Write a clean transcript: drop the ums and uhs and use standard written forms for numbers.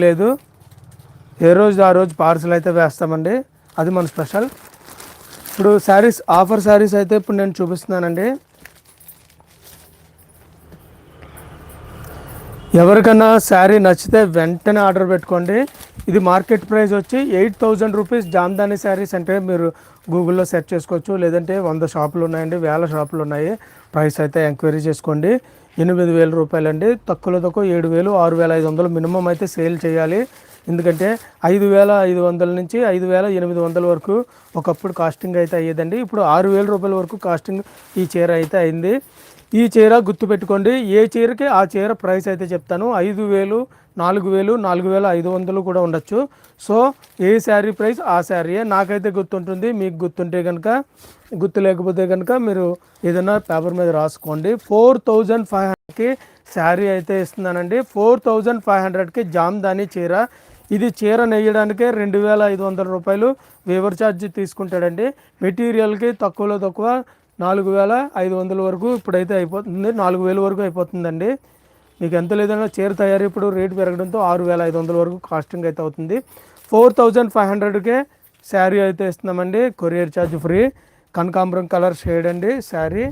లేదు, ఏ రోజు ఆ రోజు పార్సల్ అయితే వేస్తామండి, అది మన స్పెషల్. ఇప్పుడు శారీస్, ఆఫర్ శారీస్ అయితే ఇప్పుడు నేను చూపిస్తున్నానండి. ఎవరికన్నా శారీ నచ్చితే వెంటనే ఆర్డర్ పెట్టుకోండి. ఇది మార్కెట్ ప్రైస్ వచ్చి 8,000 రూపీస్. జామ్దాని శారీస్ అంటే మీరు గూగుల్లో సెర్చ్ చేసుకోవచ్చు, లేదంటే 100 షాపులు ఉన్నాయండి, 1000 షాపులు ఉన్నాయి. ప్రైస్ అయితే ఎంక్వైరీ చేసుకోండి. 8,000 రూపాయలండి. తక్కువలో తక్కువ 7,000, 6,500 మినిమం అయితే సేల్ చేయాలి. ఎందుకంటే 5,500 నుంచి 5,800 వరకు ఒకప్పుడు కాస్టింగ్ అయితే అయ్యేదండి. ఇప్పుడు 6,000 రూపాయల వరకు కాస్టింగ్ ఈ చీర అయితే అయింది. ఈ చీర గుర్తుపెట్టుకోండి, ఏ చీరకి ఆ చీర ప్రైస్ అయితే చెప్తాను. 5,000, 4,000, 4,500 కూడా ఉండొచ్చు. సో ఏ శారీ ప్రైస్ ఆ శారీయే. నాకైతే గుర్తుంటుంది, మీకు గుర్తుంటే కనుక, గుర్తు లేకపోతే కనుక మీరు ఏదైనా పేపర్ మీద రాసుకోండి. 4,500కి శారీ అయితే ఇస్తున్నానండి. 4,500కి జామ్దాని చీర. ఇది చీర నెయ్యడానికే 2,500 రూపాయలు వేవర్ ఛార్జ్ తీసుకుంటాడండి. మెటీరియల్కి తక్కువలో తక్కువ 4,500 వరకు ఇప్పుడైతే అయిపోతుంది, 4,000 వరకు అయిపోతుందండి. మీకు ఎంత లేదన్నా చీర తయారీ ఇప్పుడు రేటు పెరగడంతో 6,500 వరకు కాస్టింగ్ అయితే అవుతుంది. 4,500కే శారీ అయితే ఇస్తున్నామండి, కొరియర్ ఛార్జ్ ఫ్రీ. కనకాంబరం కలర్ షేడ్ అండి శారీ.